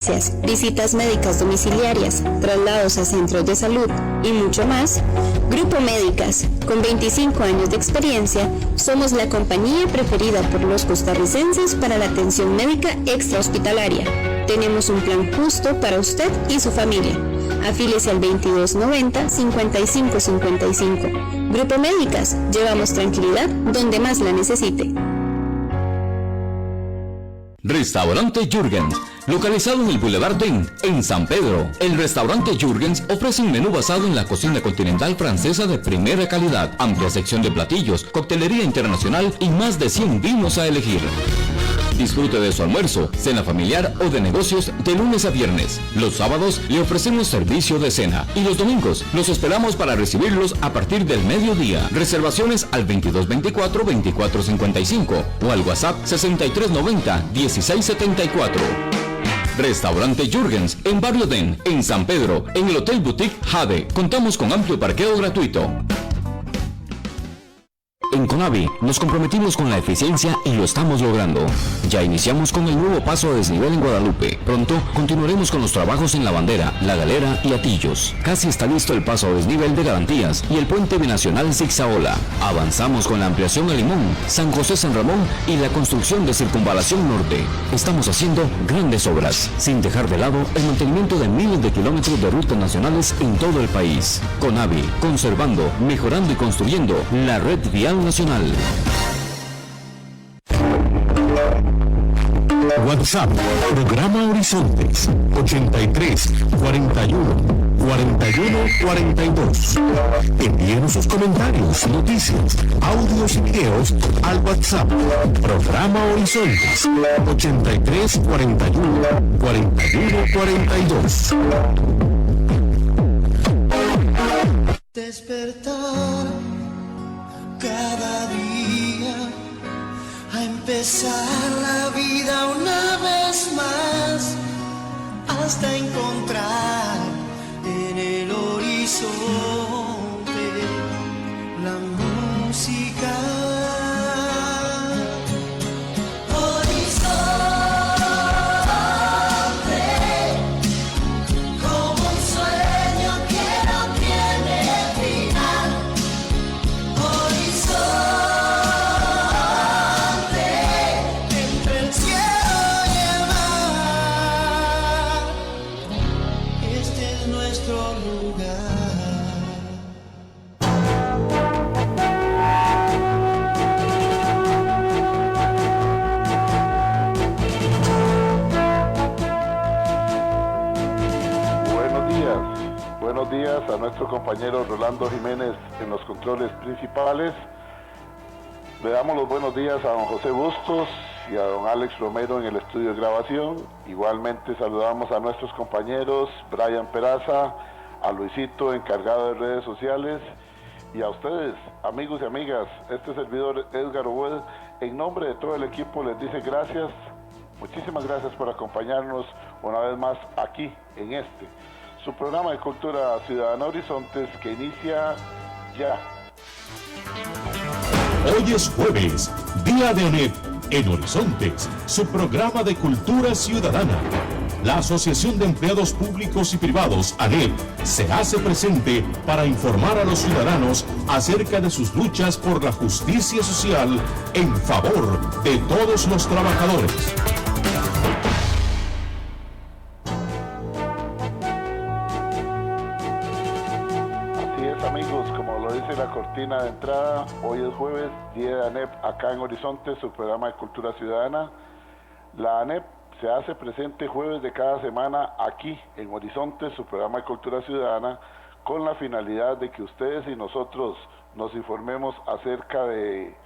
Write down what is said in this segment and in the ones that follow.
visitas médicas domiciliarias, traslados a centros de salud y mucho más, Grupo Médicas, con 25 años de experiencia, somos la compañía preferida por los costarricenses para la atención médica extrahospitalaria. Tenemos un plan justo para usted y su familia. Afíliese al 2290-5555. Grupo Médicas, llevamos tranquilidad donde más la necesite. Restaurante Jürgens, localizado en el Boulevard Den, en San Pedro. El restaurante Jürgens ofrece un menú basado en la cocina continental francesa de primera calidad, amplia sección de platillos, coctelería internacional y más de 100 vinos a elegir. Disfrute de su almuerzo, cena familiar o de negocios de lunes a viernes. Los sábados le ofrecemos servicio de cena y los domingos los esperamos para recibirlos a partir del mediodía. Reservaciones al 2224-2455 o al WhatsApp 6390-1674. Restaurante Jürgens en Barrio Den, en San Pedro, en el Hotel Boutique Jade. Contamos con amplio parqueo gratuito. En Conavi nos comprometimos con la eficiencia y lo estamos logrando. Ya iniciamos con el nuevo paso a desnivel en Guadalupe. Pronto continuaremos con los trabajos en La Bandera, La Galera y Atillos. Casi está listo el paso a desnivel de Garantías y el puente binacional Zigzaola. Avanzamos con la ampliación a Limón, San José San Ramón y la construcción de Circunvalación Norte. Estamos haciendo grandes obras, sin dejar de lado el mantenimiento de miles de kilómetros de rutas nacionales en todo el país. Conavi, conservando, mejorando y construyendo la red vial nacional. WhatsApp, programa Horizontes, 83 41 41 42. Envíenos sus comentarios, noticias, audios y videos al WhatsApp, programa Horizontes, 83 41 41 42. Despertar cada día a empezar la vida una vez más hasta encontrar en el horizonte la música. Buenos días a nuestro compañero Rolando Jiménez en los controles principales. Le damos los buenos días a don José Bustos y a don Alex Romero en el estudio de grabación. Igualmente saludamos a nuestros compañeros Brian Peraza, a Luisito, encargado de redes sociales, y a ustedes, amigos y amigas. Este servidor Edgar Obuel, en nombre de todo el equipo, les dice gracias, muchísimas gracias por acompañarnos una vez más aquí en su programa de Cultura Ciudadana Horizontes, que inicia ya. Hoy es jueves, día de ANEP en Horizontes, su programa de Cultura Ciudadana. La Asociación de Empleados Públicos y Privados, ANEP, se hace presente para informar a los ciudadanos acerca de sus luchas por la justicia social en favor de todos los trabajadores. La cortina de entrada, hoy es jueves, día de ANEP acá en Horizonte, su programa de Cultura Ciudadana. La ANEP se hace presente jueves de cada semana aquí en Horizonte, su programa de Cultura Ciudadana, con la finalidad de que ustedes y nosotros nos informemos acerca de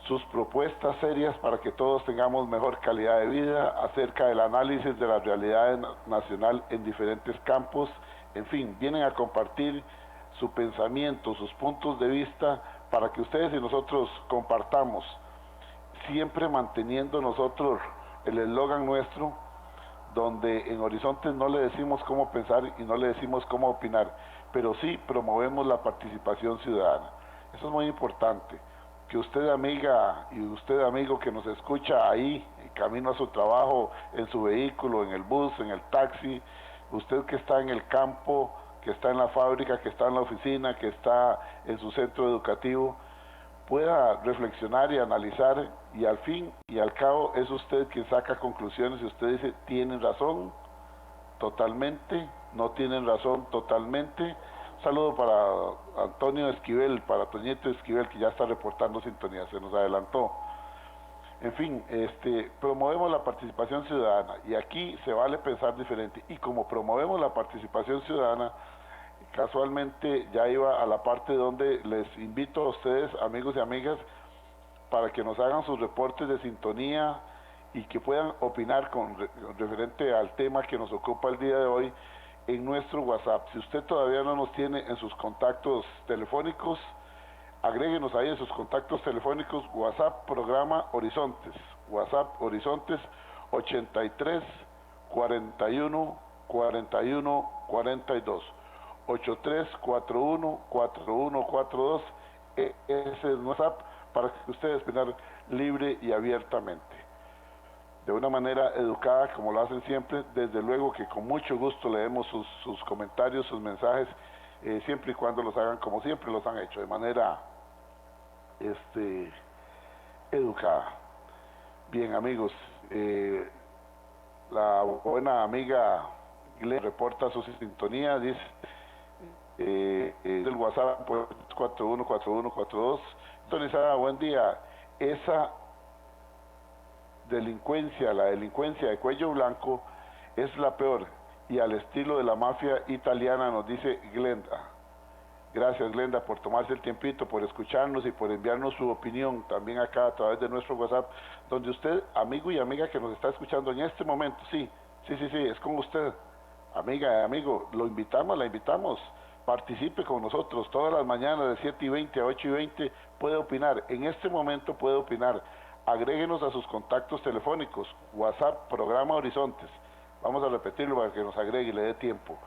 sus propuestas serias para que todos tengamos mejor calidad de vida, acerca del análisis de la realidad nacional en diferentes campos. En fin, vienen a compartir su pensamiento, sus puntos de vista, para que ustedes y nosotros compartamos, siempre manteniendo nosotros el eslogan nuestro, donde en Horizontes no le decimos cómo pensar y no le decimos cómo opinar, pero sí promovemos la participación ciudadana. Eso es muy importante, que usted, amiga, y usted, amigo, que nos escucha ahí, camino a su trabajo, en su vehículo, en el bus, en el taxi, usted que está en el campo, que está en la fábrica, que está en la oficina, que está en su centro educativo, pueda reflexionar y analizar, y al fin y al cabo es usted quien saca conclusiones y usted dice, tienen razón, totalmente, no tienen razón, totalmente. Un saludo para Antonio Esquivel, para Toñito Esquivel, que ya está reportando sintonía, se nos adelantó. En fin, promovemos la participación ciudadana, y aquí se vale pensar diferente, y como promovemos la participación ciudadana, casualmente ya iba a la parte donde les invito a ustedes, amigos y amigas, para que nos hagan sus reportes de sintonía y que puedan opinar con referente al tema que nos ocupa el día de hoy en nuestro WhatsApp. Si usted todavía no nos tiene en sus contactos telefónicos, agréguenos ahí en sus contactos telefónicos WhatsApp Programa Horizontes, WhatsApp Horizontes 83 41 41 42 8341 4142. Ese es nuestro WhatsApp para que ustedes puedan libre y abiertamente, de una manera educada, como lo hacen siempre. Desde luego que con mucho gusto leemos sus comentarios, sus mensajes, siempre y cuando los hagan como siempre los han hecho, de manera educada. Bien, amigos, la buena amiga Glenn reporta su sintonía, dice del WhatsApp 414142. Sintonizada, buen día. Esa delincuencia, la delincuencia de cuello blanco, es la peor, y al estilo de la mafia italiana, nos dice Glenda. Gracias, Glenda, por tomarse el tiempito, por escucharnos y por enviarnos su opinión también acá a través de nuestro WhatsApp, donde usted, amigo y amiga que nos está escuchando en este momento, sí, es con usted, amiga, amigo, lo invitamos, la invitamos, participe con nosotros todas las mañanas de 7:20 a 8:20, puede opinar, en este momento puede opinar. Agréguenos a sus contactos telefónicos, WhatsApp Programa Horizontes, vamos a repetirlo para que nos agregue y le dé tiempo.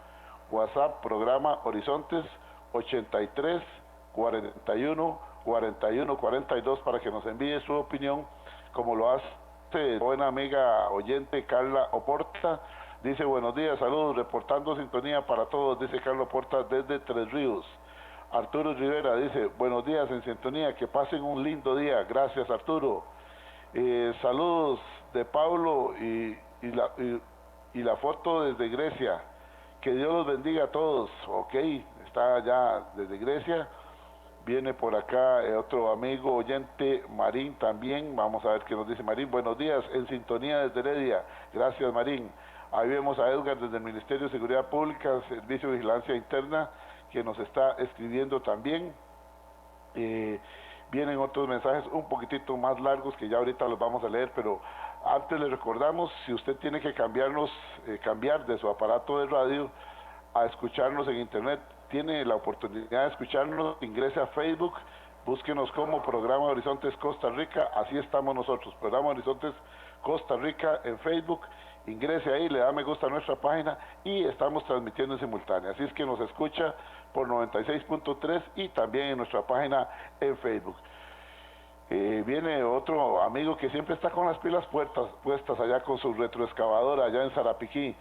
WhatsApp Programa Horizontes 83 41 41 42 para que nos envíe su opinión, como lo hace buena amiga oyente Carla Oporta. Dice, buenos días, saludos, reportando sintonía para todos, dice Carla Oporta desde Tres Ríos. Arturo Rivera dice, buenos días en sintonía, que pasen un lindo día. Gracias, Arturo. Saludos de Pablo y la foto desde Grecia. Que Dios los bendiga a todos. Ok, está allá desde Grecia. Viene por acá otro amigo oyente, Marín, también. Vamos a ver qué nos dice Marín. Buenos días, en sintonía desde Heredia. Gracias, Marín. Ahí vemos a Edgar desde el Ministerio de Seguridad Pública, Servicio de Vigilancia Interna, que nos está escribiendo también. Vienen otros mensajes un poquitito más largos que ya ahorita los vamos a leer, pero antes les recordamos, si usted tiene que cambiar de su aparato de radio a escucharnos en internet, tiene la oportunidad de escucharnos, ingrese a Facebook, búsquenos como Programa Horizontes Costa Rica, así estamos nosotros, Programa Horizontes Costa Rica en Facebook, ingrese ahí, le da me gusta a nuestra página y estamos transmitiendo en simultáneo, así es que nos escucha por 96.3 y también en nuestra página en Facebook. Viene otro amigo que siempre está con las pilas puestas allá con su retroexcavadora allá en Sarapiquí.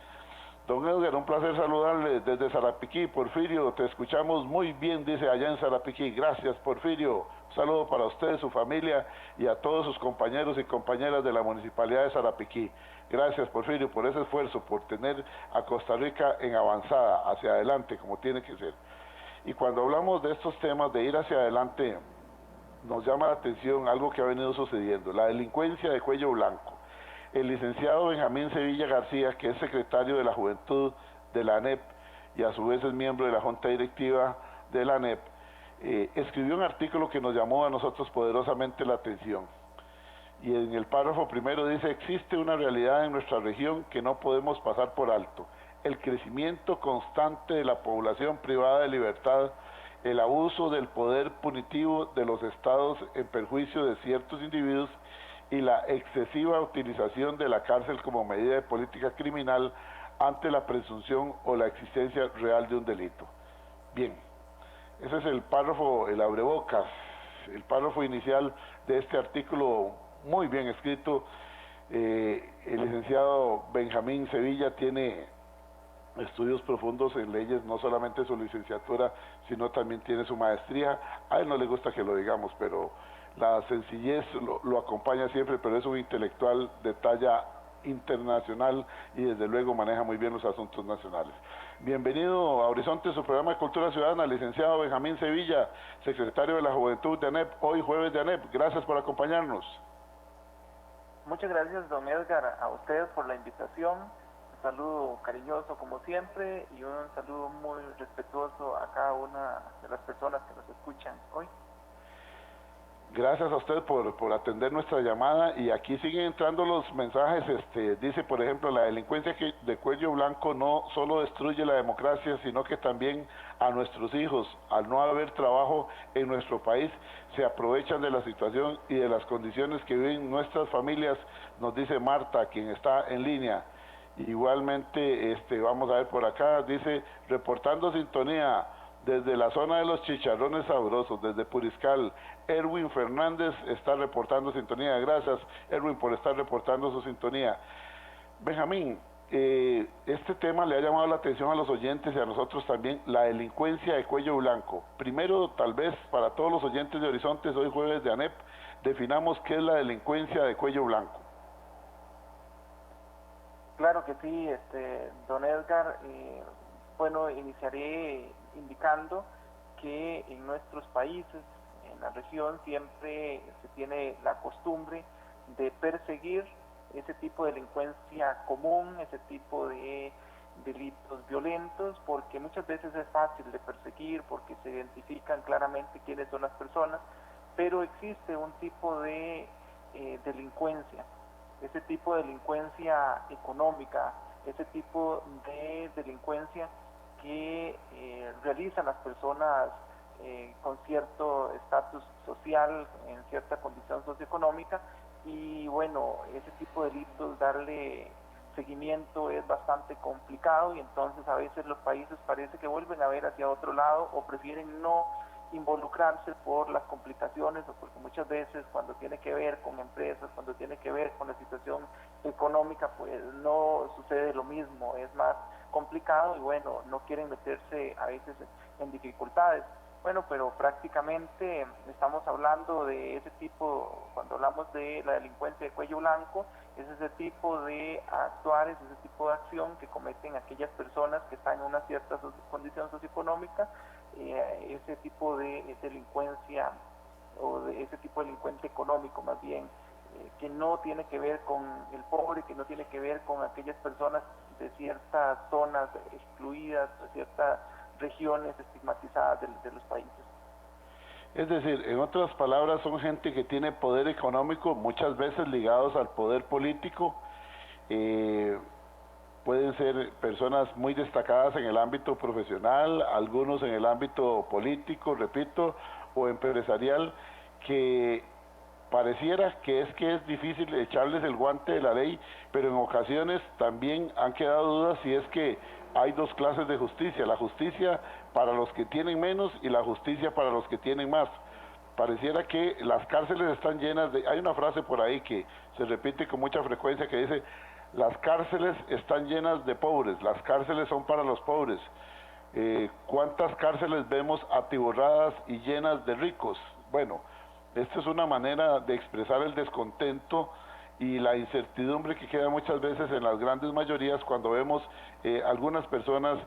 Don Edgar, un placer saludarle desde Sarapiquí. Porfirio, te escuchamos muy bien, dice allá en Sarapiquí. Gracias, Porfirio. Un saludo para usted, su familia y a todos sus compañeros y compañeras de la Municipalidad de Sarapiquí. Gracias, Porfirio, por ese esfuerzo, por tener a Costa Rica en avanzada, hacia adelante, como tiene que ser. Y cuando hablamos de estos temas, de ir hacia adelante, nos llama la atención algo que ha venido sucediendo, la delincuencia de cuello blanco. El licenciado Benjamín Sevilla García, que es secretario de la Juventud de la ANEP y a su vez es miembro de la Junta Directiva de la ANEP, escribió un artículo que nos llamó a nosotros poderosamente la atención. Y en el párrafo primero dice, existe una realidad en nuestra región que no podemos pasar por alto. El crecimiento constante de la población privada de libertad, el abuso del poder punitivo de los estados en perjuicio de ciertos individuos y la excesiva utilización de la cárcel como medida de política criminal ante la presunción o la existencia real de un delito. Bien, ese es el párrafo, el abrebocas, el párrafo inicial de este artículo muy bien escrito, El licenciado Benjamín Sevilla tiene estudios profundos en leyes, no solamente su licenciatura, sino también tiene su maestría. A él no le gusta que lo digamos, pero la sencillez lo acompaña siempre, pero es un intelectual de talla internacional y desde luego maneja muy bien los asuntos nacionales. Bienvenido a Horizonte, su programa de Cultura Ciudadana, licenciado Benjamín Sevilla, secretario de la Juventud de ANEP, hoy jueves de ANEP. Gracias por acompañarnos. Muchas gracias, don Edgar, a ustedes por la invitación. Un saludo cariñoso como siempre y un saludo muy respetuoso a cada una de las personas que nos escuchan hoy. Gracias a usted por atender nuestra llamada, y aquí siguen entrando los mensajes. Dice, por ejemplo, la delincuencia de cuello blanco no solo destruye la democracia, sino que también a nuestros hijos, al no haber trabajo en nuestro país, se aprovechan de la situación y de las condiciones que viven nuestras familias, nos dice Marta, quien está en línea. Igualmente, vamos a ver por acá, dice, reportando sintonía desde la zona de los chicharrones sabrosos, desde Puriscal, Erwin Fernández está reportando sintonía. Gracias, Erwin, por estar reportando su sintonía. Benjamín, este tema le ha llamado la atención a los oyentes y a nosotros también, la delincuencia de cuello blanco. Primero, tal vez para todos los oyentes de Horizontes, hoy jueves de ANEP, definamos qué es la delincuencia de cuello blanco. Claro que sí, don Edgar. Bueno, iniciaré indicando que en nuestros países, en la región, siempre se tiene la costumbre de perseguir ese tipo de delincuencia común, ese tipo de delitos violentos, porque muchas veces es fácil de perseguir, porque se identifican claramente quiénes son las personas, pero existe un tipo de delincuencia, ese tipo de delincuencia económica, ese tipo de delincuencia que realizan las personas con cierto estatus social, en cierta condición socioeconómica, y bueno, ese tipo de delitos, darle seguimiento es bastante complicado, y entonces a veces los países parece que vuelven a ver hacia otro lado o prefieren no involucrarse por las complicaciones, o porque muchas veces cuando tiene que ver con empresas, cuando tiene que ver con la situación económica, pues no sucede lo mismo, es más complicado y bueno, no quieren meterse a veces en dificultades. Bueno, pero prácticamente estamos hablando de ese tipo, cuando hablamos de la delincuencia de cuello blanco, es ese tipo de actuares, ese tipo de acción que cometen aquellas personas que están en una cierta condición socioeconómica, ese tipo de delincuencia, o de ese tipo de delincuente económico más bien, que no tiene que ver con el pobre, que no tiene que ver con aquellas personas de ciertas zonas excluidas, de ciertas regiones estigmatizadas de los países. Es decir, en otras palabras, son gente que tiene poder económico, muchas veces ligados al poder político. Pueden ser personas muy destacadas en el ámbito profesional, algunos en el ámbito político, repito, o empresarial, que pareciera que es difícil echarles el guante de la ley, pero en ocasiones también han quedado dudas si es que hay dos clases de justicia, la justicia para los que tienen menos y la justicia para los que tienen más. Pareciera que las cárceles están llenas de... Hay una frase por ahí que se repite con mucha frecuencia que dice: las cárceles están llenas de pobres, las cárceles son para los pobres. ¿Cuántas cárceles vemos atiborradas y llenas de ricos? Bueno, esta es una manera de expresar el descontento y la incertidumbre que queda muchas veces en las grandes mayorías cuando vemos algunas personas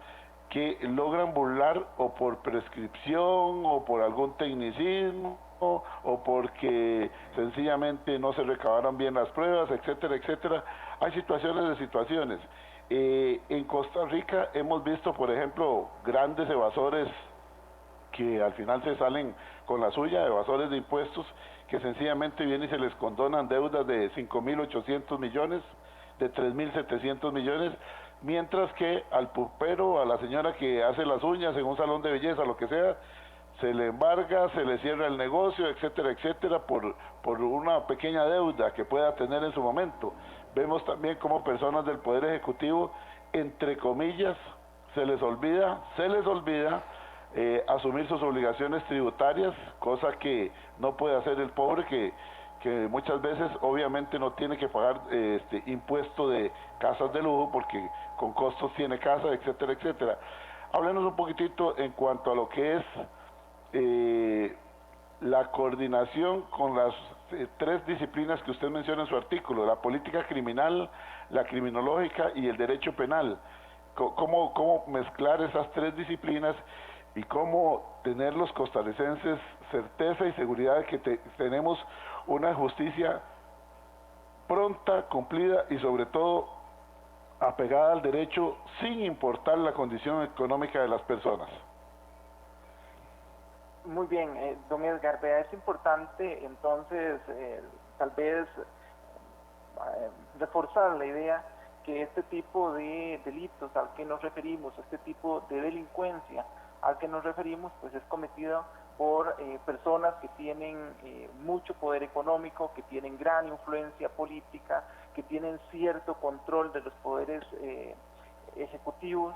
que logran burlar, o por prescripción o por algún tecnicismo o porque sencillamente no se recabaron bien las pruebas, etcétera, etcétera. Hay situaciones de situaciones. En Costa Rica hemos visto, por ejemplo, grandes evasores que al final se salen con la suya, evasores de impuestos, que sencillamente vienen y se les condonan deudas de 5.800 millones, de 3.700 millones, mientras que al pulpero, a la señora que hace las uñas en un salón de belleza, lo que sea, se le embarga, se le cierra el negocio, etcétera, etcétera, por una pequeña deuda que pueda tener en su momento. Vemos también como personas del Poder Ejecutivo, entre comillas, se les olvida asumir sus obligaciones tributarias, cosa que no puede hacer el pobre, que que muchas veces obviamente no tiene que pagar impuesto de casas de lujo porque con costos tiene casa, etcétera, etcétera. Háblenos un poquitito en cuanto a lo que es la coordinación con las tres disciplinas que usted menciona en su artículo, la política criminal, la criminológica y el derecho penal. ¿Cómo mezclar esas tres disciplinas y cómo tener los costarricenses certeza y seguridad de que tenemos una justicia pronta, cumplida y sobre todo apegada al derecho sin importar la condición económica de las personas? Muy bien, don Edgar, vea, es importante entonces tal vez reforzar la idea que este tipo de delitos al que nos referimos, este tipo de delincuencia al que nos referimos, pues es cometido por personas que tienen mucho poder económico, que tienen gran influencia política, que tienen cierto control de los poderes ejecutivos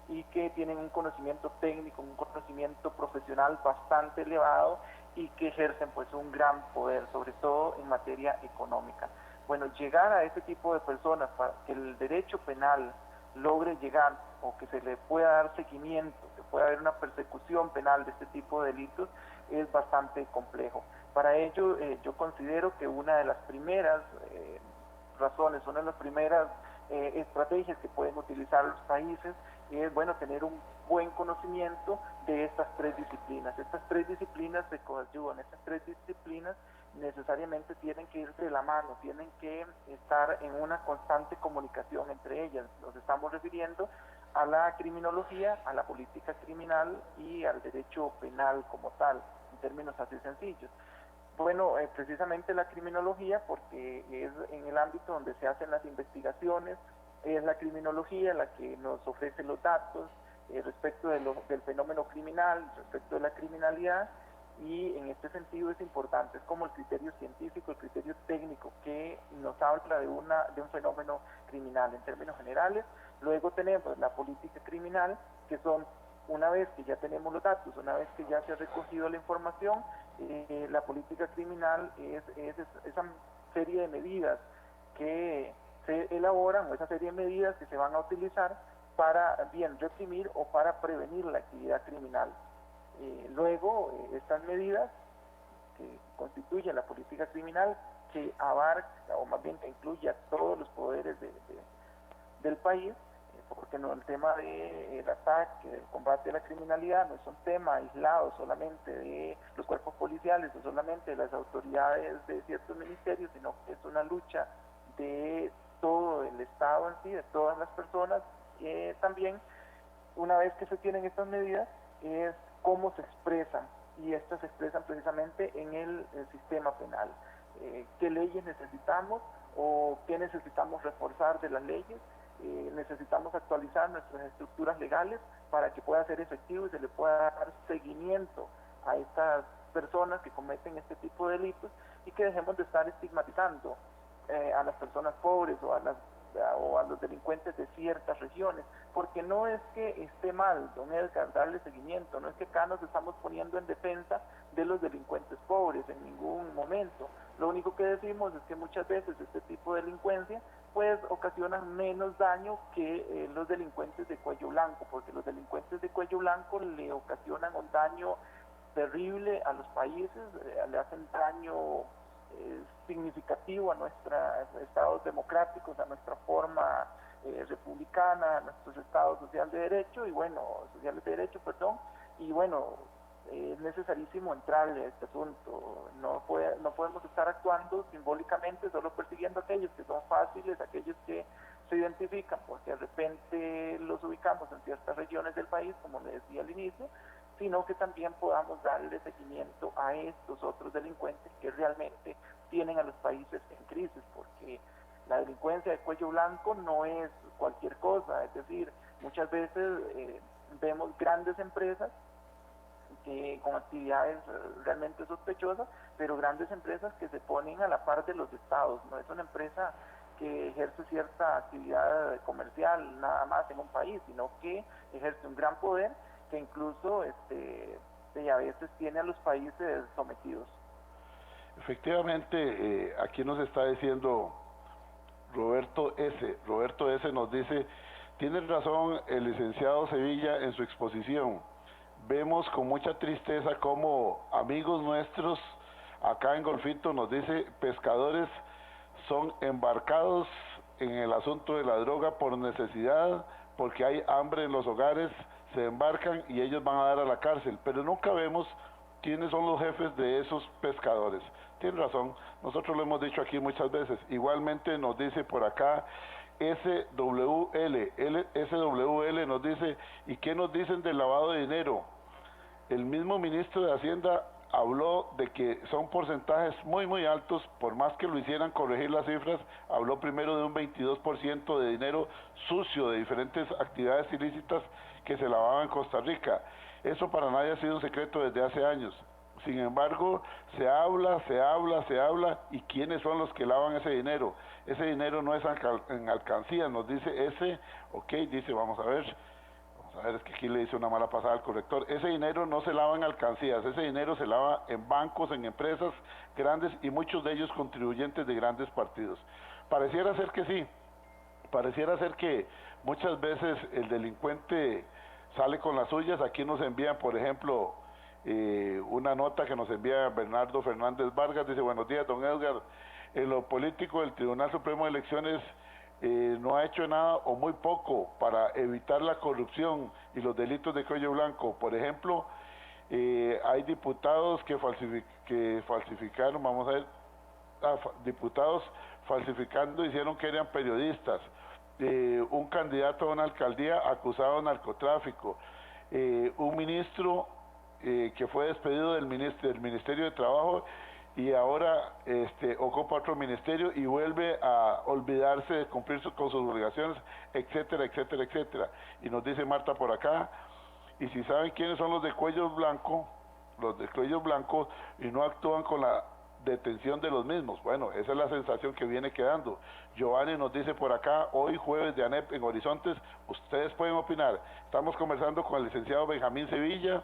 y que tienen un conocimiento técnico, un conocimiento profesional bastante elevado y que ejercen pues un gran poder, sobre todo en materia económica. Bueno, llegar a este tipo de personas para que el derecho penal logre llegar o que se le pueda dar seguimiento, que pueda haber una persecución penal de este tipo de delitos, es bastante complejo. Para ello, yo considero que una de las primeras razones, una de las primeras estrategias que pueden utilizar los países es, bueno, tener un buen conocimiento de estas tres disciplinas. Estas tres disciplinas se coadyuvan, estas tres disciplinas necesariamente tienen que ir de la mano, tienen que estar en una constante comunicación entre ellas. Nos estamos refiriendo a la criminología, a la política criminal y al derecho penal como tal, en términos así sencillos. Bueno, precisamente la criminología, porque es en el ámbito donde se hacen las investigaciones, es la criminología la que nos ofrece los datos respecto del fenómeno criminal, respecto de la criminalidad, y en este sentido es importante, es como el criterio científico, el criterio técnico que nos habla de un fenómeno criminal en términos generales. Luego tenemos la política criminal, que son, una vez que ya tenemos los datos, una vez que ya se ha recogido la información, la política criminal es esa serie de medidas que se elaboran, o esa serie de medidas que se van a utilizar para bien reprimir o para prevenir la actividad criminal. Luego, estas medidas que constituyen la política criminal, que abarca, o más bien que incluye a todos los poderes del país, porque no, el tema del ataque, del combate a la criminalidad no es un tema aislado solamente de los cuerpos policiales o solamente de las autoridades de ciertos ministerios, sino que es una lucha de todo el Estado en sí, de todas las personas. También, una vez que se tienen estas medidas, es cómo se expresan, y estas se expresan precisamente en el sistema penal. ¿Qué leyes necesitamos o qué necesitamos reforzar de las leyes? Necesitamos actualizar nuestras estructuras legales para que pueda ser efectivo y se le pueda dar seguimiento a estas personas que cometen este tipo de delitos, y que dejemos de estar estigmatizando a las personas pobres o a los delincuentes de ciertas regiones, porque no es que esté mal, don Edgar, darle seguimiento, no es que acá nos estamos poniendo en defensa de los delincuentes pobres en ningún momento. Lo único que decimos es que muchas veces este tipo de delincuencia pues ocasiona menos daño que los delincuentes de cuello blanco, porque los delincuentes de cuello blanco le ocasionan un daño terrible a los países, le hacen daño significativo a nuestros estados democráticos, a nuestra forma republicana, a nuestros estados sociales de derecho, y bueno, es necesarísimo entrarle a este asunto. No podemos estar actuando simbólicamente, solo persiguiendo a aquellos que son fáciles, aquellos que se identifican, porque de repente los ubicamos en ciertas regiones del país, como le decía al inicio, sino que también podamos darle seguimiento a estos otros delincuentes que realmente tienen a los países en crisis, porque la delincuencia de cuello blanco no es cualquier cosa. Es decir, muchas veces vemos grandes empresas que con actividades realmente sospechosas, pero grandes empresas que se ponen a la par de los estados. No es una empresa que ejerce cierta actividad comercial nada más en un país, sino que ejerce un gran poder que incluso a veces tiene a los países sometidos. Efectivamente, aquí nos está diciendo Roberto S. Roberto S. nos dice, tiene razón el licenciado Sevilla en su exposición. Vemos con mucha tristeza como amigos nuestros acá en Golfito, nos dice, pescadores son embarcados en el asunto de la droga por necesidad, porque hay hambre en los hogares, se embarcan y ellos van a dar a la cárcel, pero nunca vemos quiénes son los jefes de esos pescadores. Tiene razón, nosotros lo hemos dicho aquí muchas veces. Igualmente nos dice por acá SWL nos dice, ¿y qué nos dicen del lavado de dinero? El mismo ministro de Hacienda habló de que son porcentajes muy altos, por más que lo hicieran corregir las cifras, habló primero de un 22% de dinero sucio de diferentes actividades ilícitas que se lavaban en Costa Rica. Eso para nadie ha sido un secreto desde hace años. Sin embargo, se habla, ¿y quiénes son los que lavan ese dinero? Ese dinero no es en alcancías, nos dice ese, dice, vamos a ver, es que aquí le hice una mala pasada al corrector. Ese dinero no se lava en alcancías, ese dinero se lava en bancos, en empresas grandes y muchos de ellos contribuyentes de grandes partidos. Pareciera ser que sí, pareciera ser que muchas veces el delincuente sale con las suyas. Aquí nos envían, por ejemplo, una nota que nos envía Bernardo Fernández Vargas, dice, buenos días, don Edgar, en lo político el Tribunal Supremo de Elecciones no ha hecho nada o muy poco para evitar la corrupción y los delitos de cuello blanco. Por ejemplo, hay diputados que falsificaron, vamos a ver, diputados falsificando, hicieron que eran periodistas, un candidato a una alcaldía acusado de narcotráfico, un ministro que fue despedido del Ministerio de Trabajo y ahora ocupa otro ministerio y vuelve a olvidarse de cumplir con sus obligaciones, etcétera, etcétera, etcétera. Y nos dice Marta por acá, y si saben quiénes son los de cuello blanco y no actúan con la detención de los mismos. Bueno, esa es la sensación que viene quedando. Giovanni nos dice por acá, hoy jueves de ANEP en Horizontes, ustedes pueden opinar. Estamos conversando con el licenciado Benjamín Sevilla,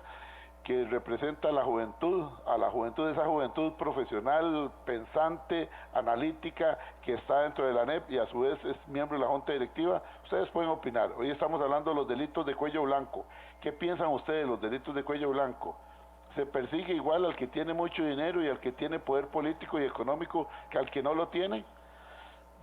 que representa a la juventud, esa juventud profesional, pensante, analítica, que está dentro de la ANEP y a su vez es miembro de la Junta Directiva. Ustedes pueden opinar. Hoy estamos hablando de los delitos de cuello blanco. ¿Qué piensan ustedes de los delitos de cuello blanco? ¿Se persigue igual al que tiene mucho dinero y al que tiene poder político y económico que al que no lo tiene?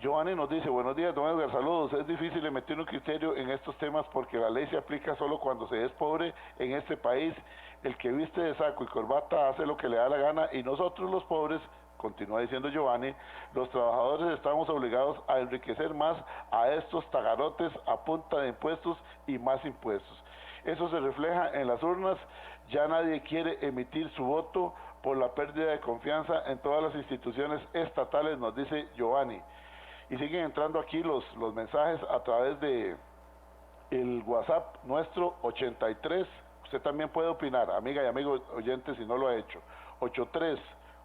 Giovanni nos dice, buenos días, don Edgar, saludos. Es difícil emitir un criterio en estos temas porque la ley se aplica solo cuando se es pobre en este país. El que viste de saco y corbata hace lo que le da la gana y nosotros los pobres, continúa diciendo Giovanni, los trabajadores estamos obligados a enriquecer más a estos tagarotes a punta de impuestos y más impuestos. Eso se refleja en las urnas, ya nadie quiere emitir su voto por la pérdida de confianza en todas las instituciones estatales, nos dice Giovanni. Y siguen entrando aquí los mensajes a través de el WhatsApp nuestro 83, usted también puede opinar, amiga y amigo oyente si no lo ha hecho,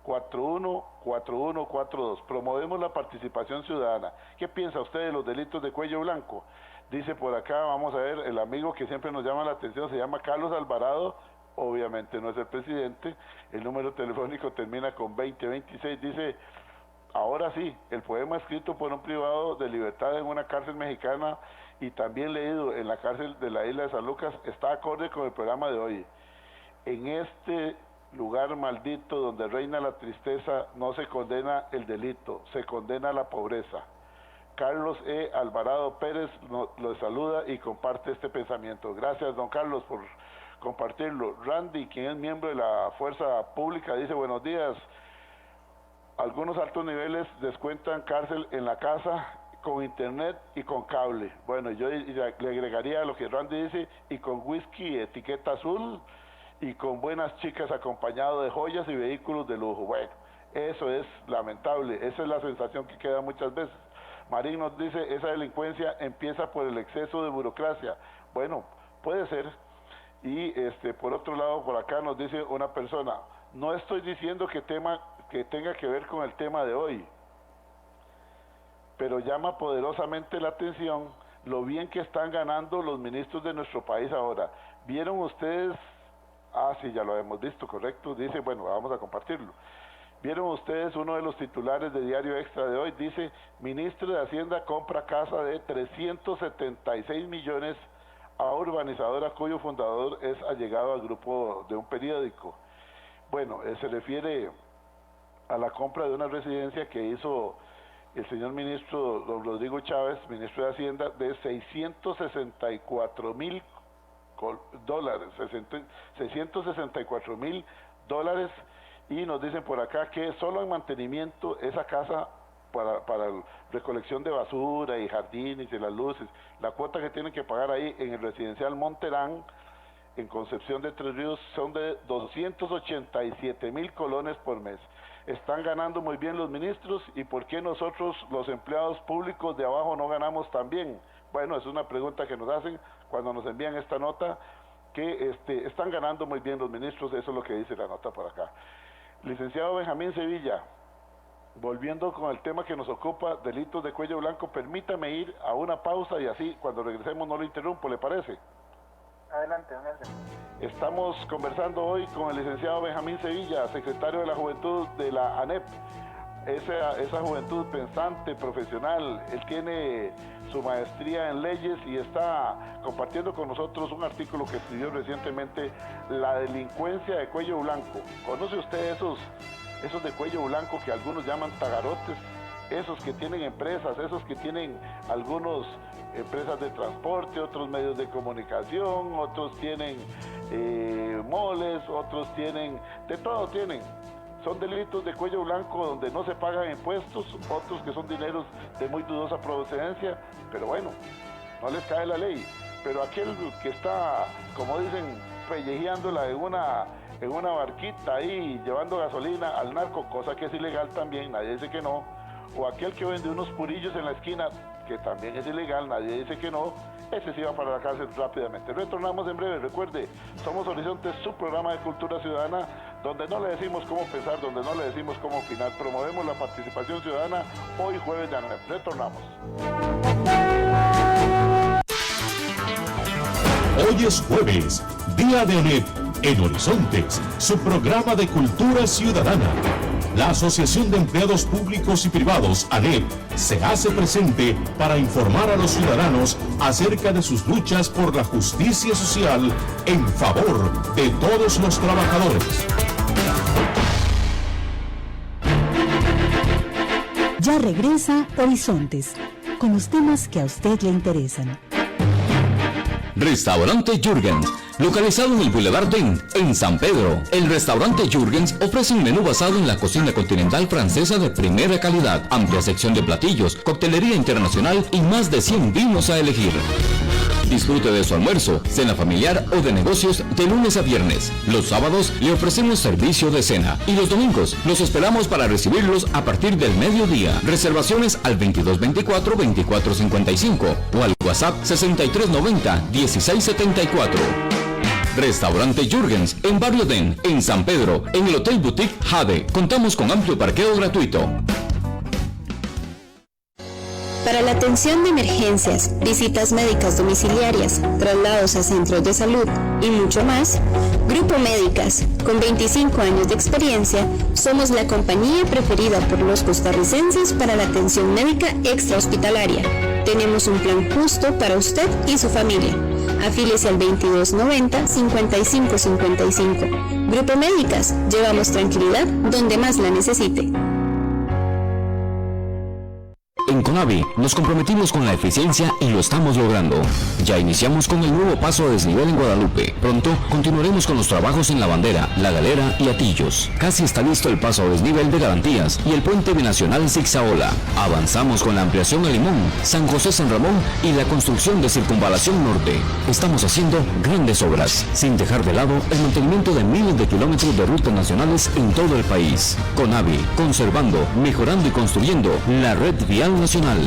83-41-4142, promovemos la participación ciudadana. ¿Qué piensa usted de los delitos de cuello blanco? Dice por acá, vamos a ver, el amigo que siempre nos llama la atención, se llama Carlos Alvarado, obviamente no es el presidente, el número telefónico termina con 2026, dice, ahora sí, el poema escrito por un privado de libertad en una cárcel mexicana y también leído en la cárcel de la isla de San Lucas está acorde con el programa de hoy. En este lugar maldito donde reina la tristeza no se condena el delito, se condena la pobreza. Carlos E. Alvarado Pérez lo saluda y comparte este pensamiento. Gracias, don Carlos, por compartirlo. Randy, quien es miembro de la Fuerza Pública, dice, buenos días. Algunos altos niveles descuentan cárcel en la casa con internet y con cable. Bueno, yo le agregaría a lo que Randy dice, y con whisky etiqueta azul, y con buenas chicas acompañado de joyas y vehículos de lujo. Bueno, eso es lamentable, esa es la sensación que queda muchas veces. Marín nos dice, esa delincuencia empieza por el exceso de burocracia. Bueno, puede ser. Y por otro lado, por acá nos dice una persona, no estoy diciendo que tenga que ver con el tema de hoy, pero llama poderosamente la atención lo bien que están ganando los ministros de nuestro país ahora. ¿Vieron ustedes? Ah, sí, ya lo hemos visto, correcto. Dice, bueno, vamos a compartirlo. Vieron ustedes uno de los titulares de Diario Extra de hoy, dice, ministro de Hacienda compra casa de 376 millones a urbanizadora cuyo fundador es allegado al grupo de un periódico. Bueno, se refiere a la compra de una residencia que hizo el señor ministro don Rodrigo Chávez, ministro de Hacienda, de $664,000, $664,000, y nos dicen por acá que solo en mantenimiento esa casa para recolección de basura y jardines y las luces, la cuota que tienen que pagar ahí en el residencial Monterán, en Concepción de Tres Ríos, son de 287,000 colones por mes. Están ganando muy bien los ministros, ¿y por qué nosotros los empleados públicos de abajo no ganamos tan bien? Bueno, es una pregunta que nos hacen cuando nos envían esta nota, que están ganando muy bien los ministros, eso es lo que dice la nota por acá. Licenciado Benjamín Sevilla, volviendo con el tema que nos ocupa, delitos de cuello blanco, permítame ir a una pausa y así cuando regresemos no lo interrumpo, ¿le parece? Adelante, don Edgar. Estamos conversando hoy con el licenciado Benjamín Sevilla, secretario de la Juventud de la ANEP, esa juventud pensante, profesional. Él tiene su maestría en leyes y está compartiendo con nosotros un artículo que escribió recientemente, La delincuencia de cuello blanco. ¿Conoce usted esos de cuello blanco que algunos llaman tagarotes? Esos que tienen empresas, esos que tienen algunos empresas de transporte, otros medios de comunicación, otros tienen moles, otros tienen, de todo tienen. Son delitos de cuello blanco donde no se pagan impuestos, otros que son dineros de muy dudosa procedencia, pero bueno, no les cae la ley. Pero aquel que está, como dicen, pellejeándola en una barquita ahí, llevando gasolina al narco, cosa que es ilegal también, nadie dice que no, o aquel que vende unos purillos en la esquina, que también es ilegal, nadie dice que no, ese sí va para la cárcel rápidamente. Retornamos en breve, recuerde, somos Horizontes, su programa de cultura ciudadana, donde no le decimos cómo pensar, donde no le decimos cómo opinar, promovemos la participación ciudadana, hoy jueves de ANEP. Retornamos. Hoy es jueves, Día de ANEP en Horizontes, su programa de cultura ciudadana. La Asociación de Empleados Públicos y Privados, ANEP, se hace presente para informar a los ciudadanos acerca de sus luchas por la justicia social en favor de todos los trabajadores. Ya regresa Horizontes, con los temas que a usted le interesan. Restaurante Jürgens, localizado en el Boulevard Den, en San Pedro. El restaurante Jürgens ofrece un menú basado en la cocina continental francesa de primera calidad, amplia sección de platillos, coctelería internacional y más de 100 vinos a elegir. Disfrute de su almuerzo, cena familiar o de negocios de lunes a viernes. Los sábados le ofrecemos servicio de cena y los domingos los esperamos para recibirlos a partir del mediodía. Reservaciones al 2224-2455 o al WhatsApp 6390-1674. Restaurante Jürgens en Barrio Den, en San Pedro, en el Hotel Boutique Jade. Contamos con amplio parqueo gratuito. Para la atención de emergencias, visitas médicas domiciliarias, traslados a centros de salud y mucho más, Grupo Médicas, con 25 años de experiencia, somos la compañía preferida por los costarricenses para la atención médica extrahospitalaria. Tenemos un plan justo para usted y su familia. Afíliese al 2290-5555. Grupo Médicas, llevamos tranquilidad donde más la necesite. En Conavi nos comprometimos con la eficiencia y lo estamos logrando. Ya iniciamos con el nuevo paso a desnivel en Guadalupe. Pronto continuaremos con los trabajos en La Bandera, La Galera y Atillos. Casi está listo el paso a desnivel de Garantías y el puente binacional Zigzaola. Avanzamos con la ampliación a Limón, San José San Ramón y la construcción de Circunvalación Norte. Estamos haciendo grandes obras, sin dejar de lado el mantenimiento de miles de kilómetros de rutas nacionales en todo el país. Conavi, conservando, mejorando y construyendo la red vial nacional.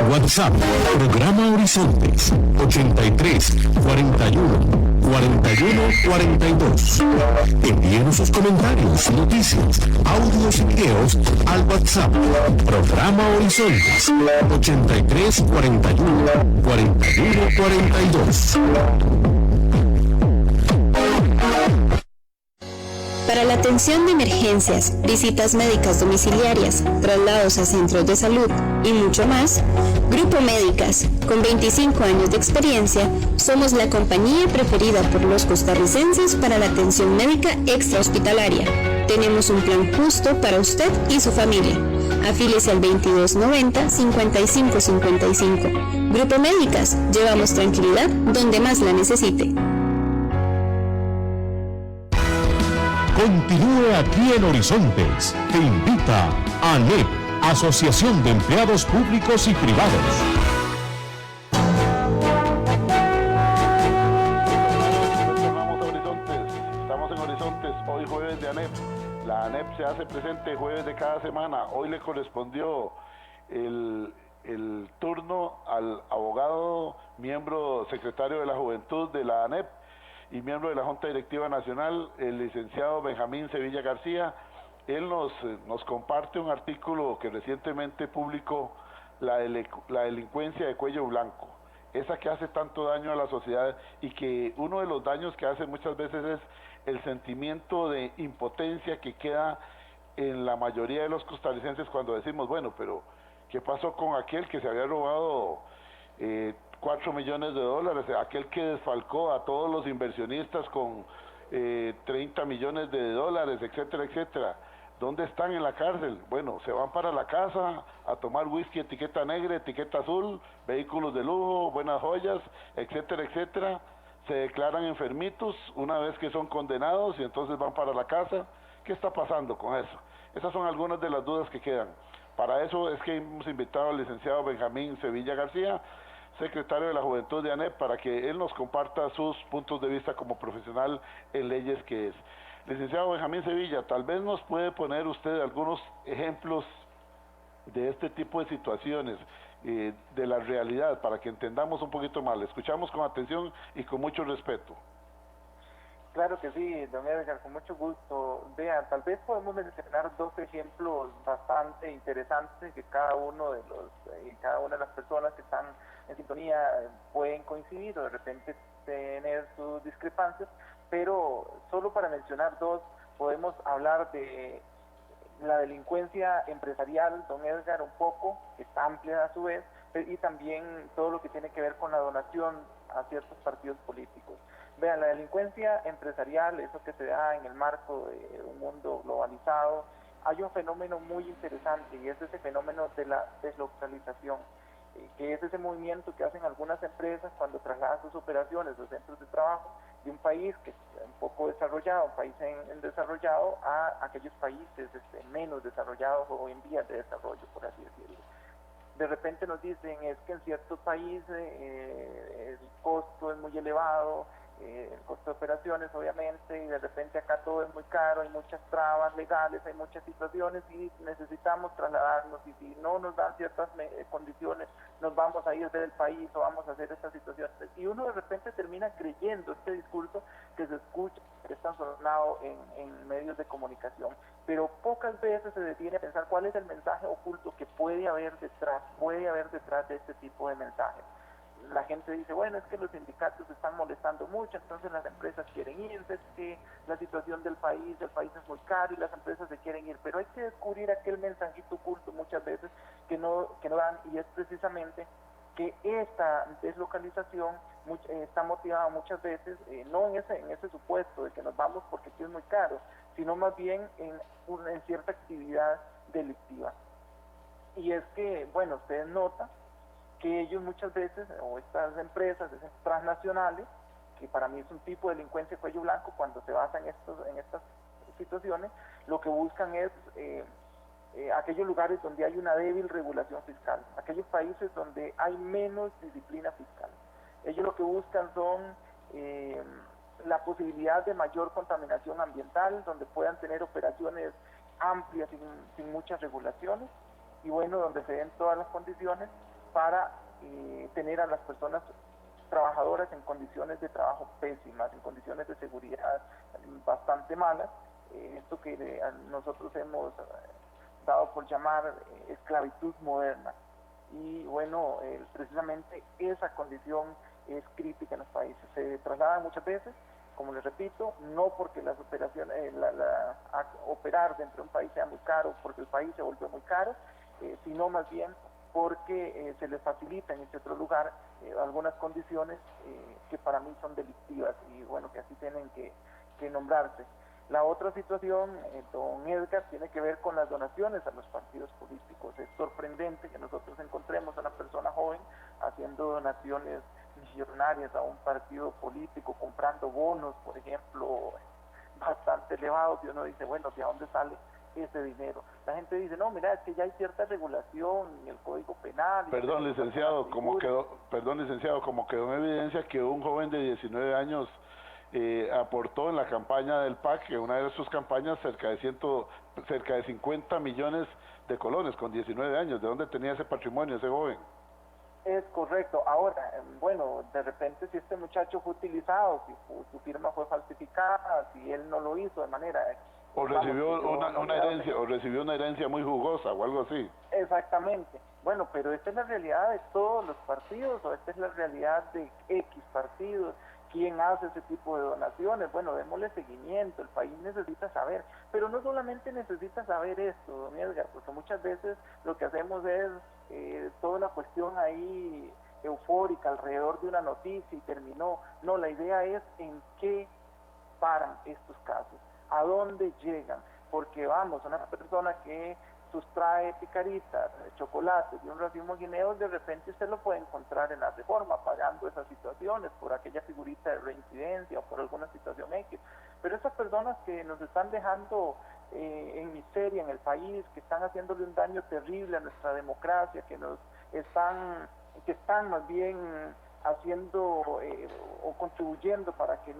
WhatsApp, programa Horizontes, 83 41 41 42. Envíenos sus comentarios, noticias, audios y videos al WhatsApp, programa Horizontes, 83 41 41 42. Para la atención de emergencias, visitas médicas domiciliarias, traslados a centros de salud y mucho más, Grupo Médicas, con 25 años de experiencia, somos la compañía preferida por los costarricenses para la atención médica extrahospitalaria. Tenemos un plan justo para usted y su familia. Afíliese al 2290-5555. Grupo Médicas, llevamos tranquilidad donde más la necesite. Continúe aquí en Horizontes. Te invita a ANEP, Asociación de Empleados Públicos y Privados. Estamos en Horizontes, hoy jueves de ANEP. La ANEP se hace presente jueves de cada semana. Hoy le correspondió el turno al abogado, miembro secretario de la Juventud de la ANEP y miembro de la Junta Directiva Nacional, el licenciado Benjamín Sevilla García. Él nos comparte un artículo que recientemente publicó, la delincuencia de cuello blanco, esa que hace tanto daño a la sociedad y que uno de los daños que hace muchas veces es el sentimiento de impotencia que queda en la mayoría de los costarricenses cuando decimos, bueno, pero ¿qué pasó con aquel que se había robado 4 millones de dólares, aquel que desfalcó a todos los inversionistas con 30 millones de dólares, etcétera, etcétera? ¿Dónde están en la cárcel? Bueno, se van para la casa a tomar whisky, etiqueta negra, etiqueta azul, vehículos de lujo, buenas joyas, etcétera, etcétera. Se declaran enfermitos una vez que son condenados y entonces van para la casa. ¿Qué está pasando con eso? Esas son algunas de las dudas que quedan. Para eso es que hemos invitado al licenciado Benjamín Sevilla García, secretario de la Juventud de ANEP, para que él nos comparta sus puntos de vista como profesional en leyes que es. Licenciado Benjamín Sevilla, tal vez nos puede poner usted algunos ejemplos de este tipo de situaciones, de la realidad, para que entendamos un poquito más. Le escuchamos con atención y con mucho respeto. Claro que sí, don Edgar, con mucho gusto. Vean, tal vez podemos mencionar dos ejemplos bastante interesantes que cada una de las personas que están en sintonía pueden coincidir o de repente tener sus discrepancias, pero solo para mencionar dos, podemos hablar de la delincuencia empresarial, don Edgar, un poco, que está amplia a su vez, y también todo lo que tiene que ver con la donación a ciertos partidos políticos. Vean, la delincuencia empresarial, eso que se da en el marco de un mundo globalizado, hay un fenómeno muy interesante y es ese fenómeno de la deslocalización, que es ese movimiento que hacen algunas empresas cuando trasladan sus operaciones o centros de trabajo de un país que es un poco desarrollado, un país en desarrollado, a aquellos países menos desarrollados o en vías de desarrollo, por así decirlo. De repente nos dicen, es que en ciertos países el costo es muy elevado, el costo de operaciones obviamente, y de repente acá todo es muy caro, hay muchas trabas legales, hay muchas situaciones y necesitamos trasladarnos, y si no nos dan ciertas condiciones, nos vamos a ir del país o vamos a hacer estas situaciones. Y uno de repente termina creyendo este discurso que se escucha, que está sonado en medios de comunicación, pero pocas veces se detiene a pensar cuál es el mensaje oculto que puede haber detrás de este tipo de mensajes. La gente dice, bueno, es que los sindicatos se están molestando mucho, entonces las empresas quieren irse, es que la situación del país es muy caro y las empresas se quieren ir, pero hay que descubrir aquel mensajito oculto muchas veces que no dan, y es precisamente que esta deslocalización está motivada muchas veces, no en ese supuesto de que nos vamos porque aquí es muy caro, sino más bien en cierta actividad delictiva. Y es que, bueno, ustedes notan que ellos muchas veces, o estas empresas transnacionales, que para mí es un tipo de delincuencia de cuello blanco, cuando se basa en estas situaciones, lo que buscan es aquellos lugares donde hay una débil regulación fiscal, aquellos países donde hay menos disciplina fiscal. Ellos lo que buscan son la posibilidad de mayor contaminación ambiental, donde puedan tener operaciones amplias sin muchas regulaciones, y bueno, donde se den todas las condiciones para tener a las personas trabajadoras en condiciones de trabajo pésimas, en condiciones de seguridad bastante malas, esto que nosotros hemos dado por llamar esclavitud moderna. Y bueno, precisamente esa condición es crítica en los países. Se trasladan muchas veces como les repito, no porque las operaciones, operar dentro de un país sea muy caro, porque el país se volvió muy caro, sino más bien porque se les facilita en este otro lugar algunas condiciones que para mí son delictivas y bueno, que así tienen que nombrarse. La otra situación, don Edgar, tiene que ver con las donaciones a los partidos políticos. Es sorprendente que nosotros encontremos a una persona joven haciendo donaciones millonarias a un partido político, comprando bonos, por ejemplo, bastante elevados, y uno dice, bueno, ¿de dónde sale ese dinero? La gente dice, no, mira, es que ya hay cierta regulación en el Código Penal. Perdón, licenciado, como quedó en evidencia que un joven de 19 años aportó en la campaña del PAC, en una de sus campañas, cerca de 50 millones de colones con 19 años. ¿De dónde tenía ese patrimonio ese joven? Es correcto. Ahora, bueno, de repente si este muchacho fue utilizado, si su firma fue falsificada, si él no lo hizo de manera... O recibió una herencia muy jugosa o algo así. Exactamente. Bueno, pero esta es la realidad de todos los partidos, o esta es la realidad de X partidos. ¿Quién hace ese tipo de donaciones? Bueno, démosle seguimiento, el país necesita saber, pero no solamente necesita saber esto, don Edgar, porque muchas veces lo que hacemos es toda una cuestión ahí eufórica alrededor de una noticia y terminó. No, la idea es en qué paran estos casos, a dónde llegan, porque vamos, una persona que sustrae picaritas, chocolates y un racimo de guineos, de repente usted lo puede encontrar en la Reforma pagando esas situaciones por aquella figurita de reincidencia o por alguna situación X, pero esas personas que nos están dejando en miseria en el país, que están haciéndole un daño terrible a nuestra democracia, que están más bien haciendo o contribuyendo para que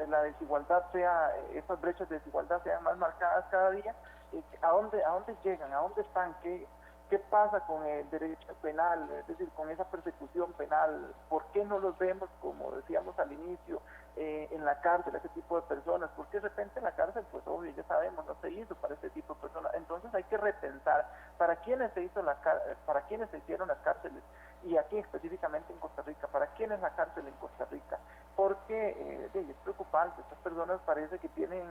la desigualdad esas brechas de desigualdad sean más marcadas cada día. ¿A dónde llegan? ¿A dónde están? ¿Qué pasa con el derecho penal? Es decir, con esa persecución penal. ¿Por qué no los vemos, como decíamos al inicio, en la cárcel, ese tipo de personas? Porque de repente en la cárcel, pues obvio, ya sabemos, no se hizo para ese tipo de personas. Entonces hay que repensar para quiénes se hicieron las cárceles, y aquí específicamente en Costa Rica, para quién es la cárcel en Costa Rica, porque es preocupante. Estas personas parece que tienen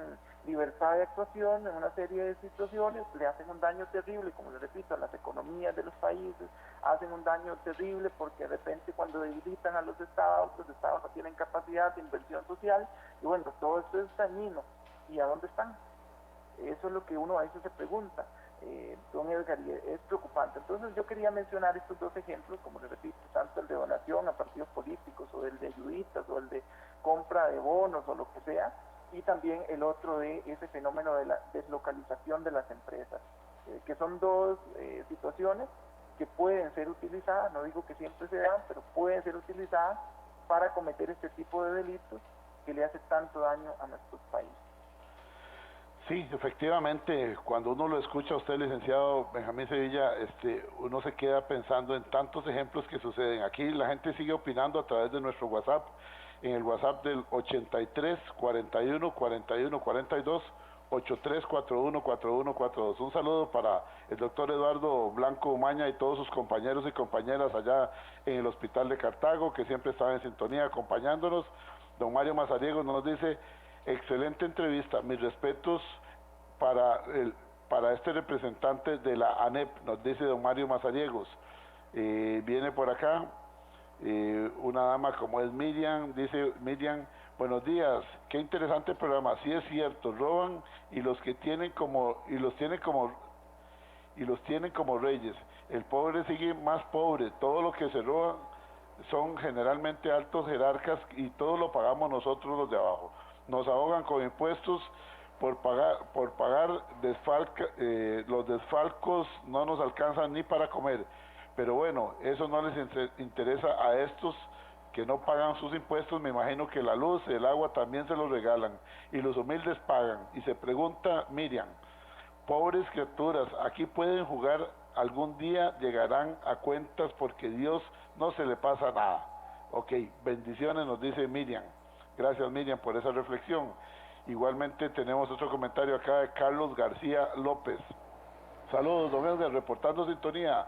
libertad de actuación en una serie de situaciones, le hacen un daño terrible, como les repito, a las economías de los países, hacen un daño terrible porque de repente cuando debilitan a los estados no tienen capacidad de inversión social, y bueno, todo esto es dañino. ¿Y a dónde están? Eso es lo que uno a veces se pregunta. Don Edgar, es preocupante. Entonces yo quería mencionar estos dos ejemplos, como les repito, tanto el de donación a partidos políticos, o el de ayuditas, o el de compra de bonos, o lo que sea, y también el otro de ese fenómeno de la deslocalización de las empresas, que son dos situaciones que pueden ser utilizadas, no digo que siempre se dan, pero pueden ser utilizadas para cometer este tipo de delitos que le hace tanto daño a nuestros países. Sí, efectivamente, cuando uno lo escucha a usted, licenciado Benjamín Sevilla, uno se queda pensando en tantos ejemplos que suceden. Aquí la gente sigue opinando a través de nuestro WhatsApp, en el WhatsApp del 83 41 41 42 83 41 41 42. Un saludo para el doctor Eduardo Blanco Umaña y todos sus compañeros y compañeras allá en el Hospital de Cartago, que siempre están en sintonía acompañándonos. Don Mario Mazariegos nos dice: excelente entrevista, mis respetos para este representante de la ANEP, nos dice don Mario Mazariegos. Viene por acá una dama como es Miriam, dice Miriam: buenos días, qué interesante programa. Sí, es cierto, roban y los tienen como reyes. El pobre sigue más pobre. Todo lo que se roba son generalmente altos jerarcas y todo lo pagamos nosotros los de abajo. Nos ahogan con impuestos por pagar los desfalcos, no nos alcanzan ni para comer. Pero bueno, eso no les interesa a estos que no pagan sus impuestos. Me imagino que la luz, el agua también se los regalan y los humildes pagan. Y se pregunta Miriam: pobres criaturas, aquí pueden jugar, algún día llegarán a cuentas porque Dios no se le pasa nada. Ok, bendiciones, nos dice Miriam. Gracias, Miriam, por esa reflexión. Igualmente tenemos otro comentario acá de Carlos García López. Saludos, don Edgar, reportando sintonía.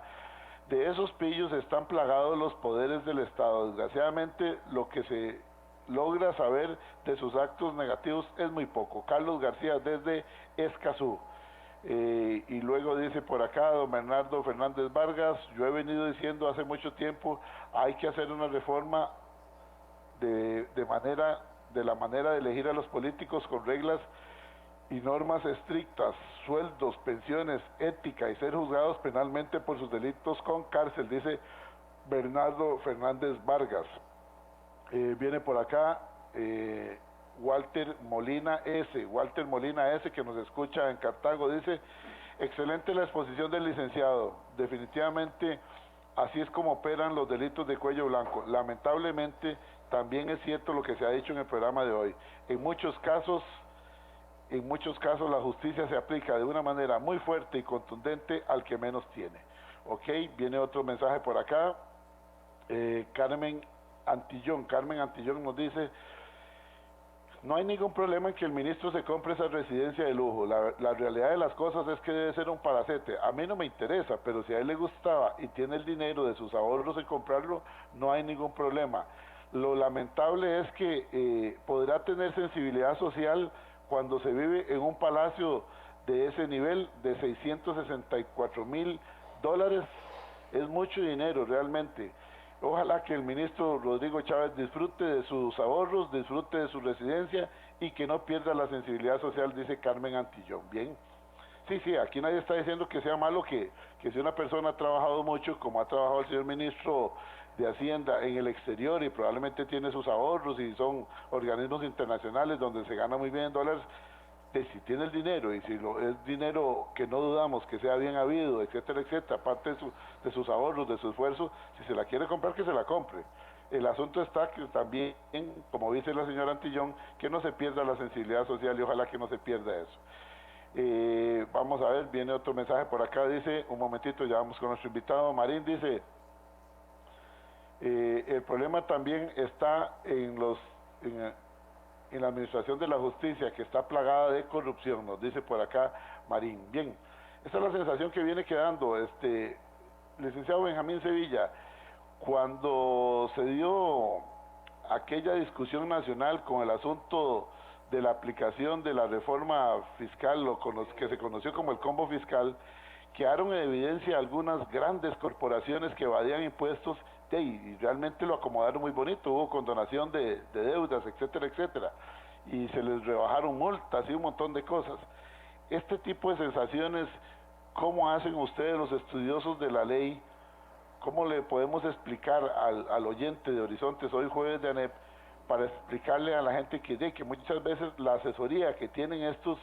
De esos pillos están plagados los poderes del Estado. Desgraciadamente, lo que logra saber de sus actos negativos es muy poco. Carlos García desde Escazú. Y luego dice por acá don Bernardo Fernández Vargas, yo he venido diciendo hace mucho tiempo, hay que hacer una reforma de la manera de elegir a los políticos con reglas y normas estrictas, sueldos, pensiones, ética y ser juzgados penalmente por sus delitos con cárcel, dice Bernardo Fernández Vargas. Viene por acá Walter Molina S, que nos escucha en Cartago, dice, excelente la exposición del licenciado, definitivamente así es como operan los delitos de cuello blanco. Lamentablemente también es cierto lo que se ha dicho en el programa de hoy. En muchos casos la justicia se aplica de una manera muy fuerte y contundente al que menos tiene. Ok, viene otro mensaje por acá. Carmen Antillón nos dice, no hay ningún problema en que el ministro se compre esa residencia de lujo. La realidad de las cosas es que debe ser un palacete. A mí no me interesa, pero si a él le gustaba y tiene el dinero de sus ahorros en comprarlo, no hay ningún problema. Lo lamentable es que podrá tener sensibilidad social cuando se vive en un palacio de ese nivel de $664,000. Es mucho dinero realmente. Ojalá que el ministro Rodrigo Chávez disfrute de sus ahorros, disfrute de su residencia y que no pierda la sensibilidad social, dice Carmen Antillón. Bien, sí, aquí nadie está diciendo que sea malo que si una persona ha trabajado mucho, como ha trabajado el señor ministro de Hacienda en el exterior y probablemente tiene sus ahorros y son organismos internacionales donde se gana muy bien en dólares, si tiene el dinero y si es dinero que no dudamos que sea bien habido, etcétera, aparte de sus ahorros, de su esfuerzo, si se la quiere comprar, que se la compre. El asunto está que también, como dice la señora Antillón, que no se pierda la sensibilidad social y ojalá que no se pierda eso. Vamos a ver, viene otro mensaje por acá, dice, un momentito, ya vamos con nuestro invitado, Marín dice, el problema también está en la administración de la justicia, que está plagada de corrupción, nos dice por acá Marín. Bien, esa es la sensación que viene quedando, licenciado Benjamín Sevilla, cuando se dio aquella discusión nacional con el asunto de la aplicación de la reforma fiscal, o con los que se conoció como el combo fiscal, quedaron en evidencia algunas grandes corporaciones que evadían impuestos y realmente lo acomodaron muy bonito, hubo condonación de deudas, etcétera, y se les rebajaron multas y un montón de cosas. Este tipo de sensaciones, ¿cómo hacen ustedes los estudiosos de la ley? ¿Cómo le podemos explicar al oyente de Horizontes hoy jueves de ANEP para explicarle a la gente que muchas veces la asesoría que tienen estos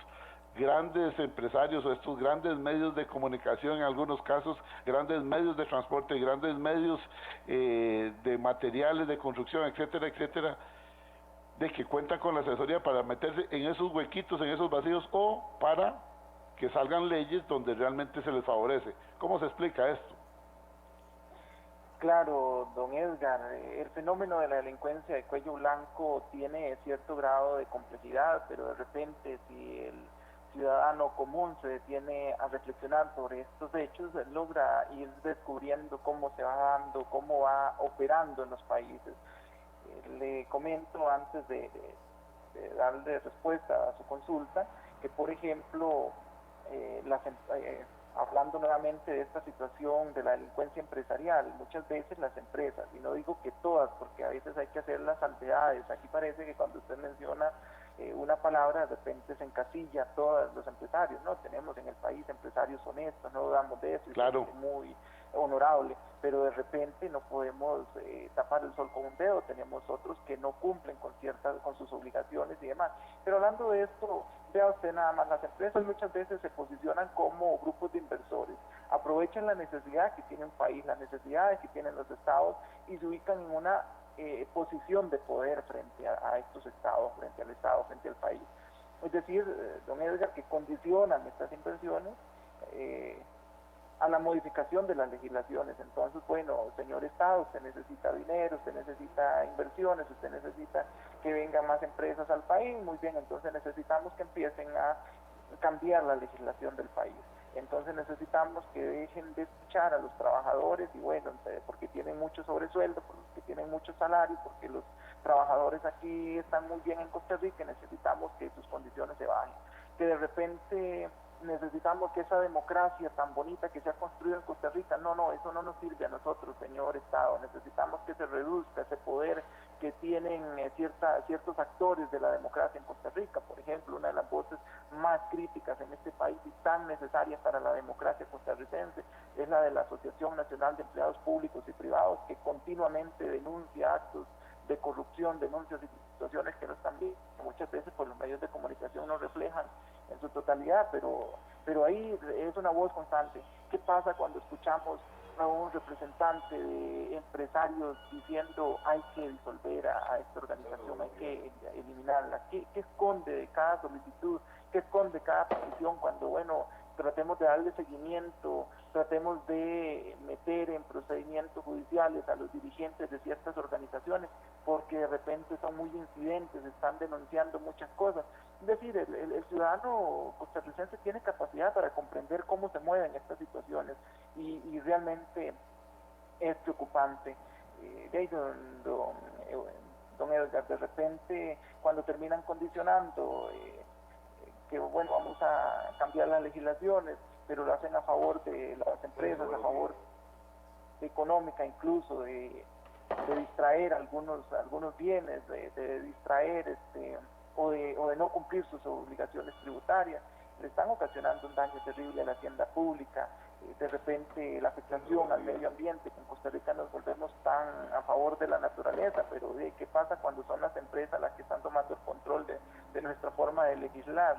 grandes empresarios o estos grandes medios de comunicación, en algunos casos grandes medios de transporte, grandes medios de materiales de construcción, etcétera, de que cuentan con la asesoría para meterse en esos huequitos, en esos vacíos, o para que salgan leyes donde realmente se les favorece? ¿Cómo se explica esto? Claro, don Edgar, el fenómeno de la delincuencia de cuello blanco tiene cierto grado de complejidad, pero de repente si el ciudadano común se detiene a reflexionar sobre estos hechos, logra ir descubriendo cómo se va dando, cómo va operando en los países. Le comento antes de darle respuesta a su consulta que, por ejemplo, hablando nuevamente de esta situación de la delincuencia empresarial, muchas veces las empresas, y no digo que todas, porque a veces hay que hacer las salvedades, aquí parece que cuando usted menciona una palabra, de repente se encasilla a todos los empresarios, ¿no? Tenemos en el país empresarios honestos, no dudamos de eso, claro, y muy honorable, pero de repente no podemos tapar el sol con un dedo, tenemos otros que no cumplen con sus obligaciones y demás. Pero hablando de esto, vea usted nada más, las empresas muchas veces se posicionan como grupos de inversores, aprovechan la necesidad que tiene un país, las necesidades que tienen los estados y se ubican en una posición de poder frente a estos estados, frente al estado, frente al país. Es decir, don Edgar, que condicionan estas inversiones a la modificación de las legislaciones. Entonces, bueno, señor Estado, usted necesita dinero, usted necesita inversiones, usted necesita que vengan más empresas al país, muy bien, entonces necesitamos que empiecen a cambiar la legislación del país. Entonces necesitamos que dejen de escuchar a los trabajadores y bueno, porque tienen mucho sobresueldo, porque tienen mucho salario, porque los trabajadores aquí están muy bien en Costa Rica, necesitamos que sus condiciones se bajen. Que de repente necesitamos que esa democracia tan bonita que se ha construido en Costa Rica, no, eso no nos sirve a nosotros, señor Estado, necesitamos que se reduzca ese poder que tienen ciertos actores de la democracia en Costa Rica. Por ejemplo, una de las voces más críticas en este país y tan necesarias para la democracia costarricense es la de la Asociación Nacional de Empleados Públicos y Privados, que continuamente denuncia actos de corrupción, denuncias y situaciones que no están bien, muchas veces por los medios de comunicación no reflejan en su totalidad, pero ahí es una voz constante. ¿Qué pasa cuando escuchamos a un representante de empresarios diciendo hay que disolver a esta organización, hay que eliminarla? ¿Qué esconde de cada solicitud? ¿Qué esconde cada petición cuando, bueno, tratemos de darle seguimiento, tratemos de meter en procedimientos judiciales a los dirigentes de ciertas organizaciones, porque de repente son muy incidentes, están denunciando muchas cosas? Es decir, el ciudadano costarricense tiene capacidad para comprender cómo se mueven estas situaciones y realmente es preocupante. Don Edgar, de repente cuando terminan condicionando que bueno, vamos a cambiar las legislaciones, pero lo hacen a favor de las empresas, a favor económica, incluso de distraer algunos bienes, de distraer o de no cumplir sus obligaciones tributarias, le están ocasionando un daño terrible a la hacienda pública. De repente la afectación al medio ambiente, que en Costa Rica nos volvemos tan a favor de la naturaleza, pero ¿qué pasa cuando son las empresas las que están tomando el control de nuestra forma de legislar?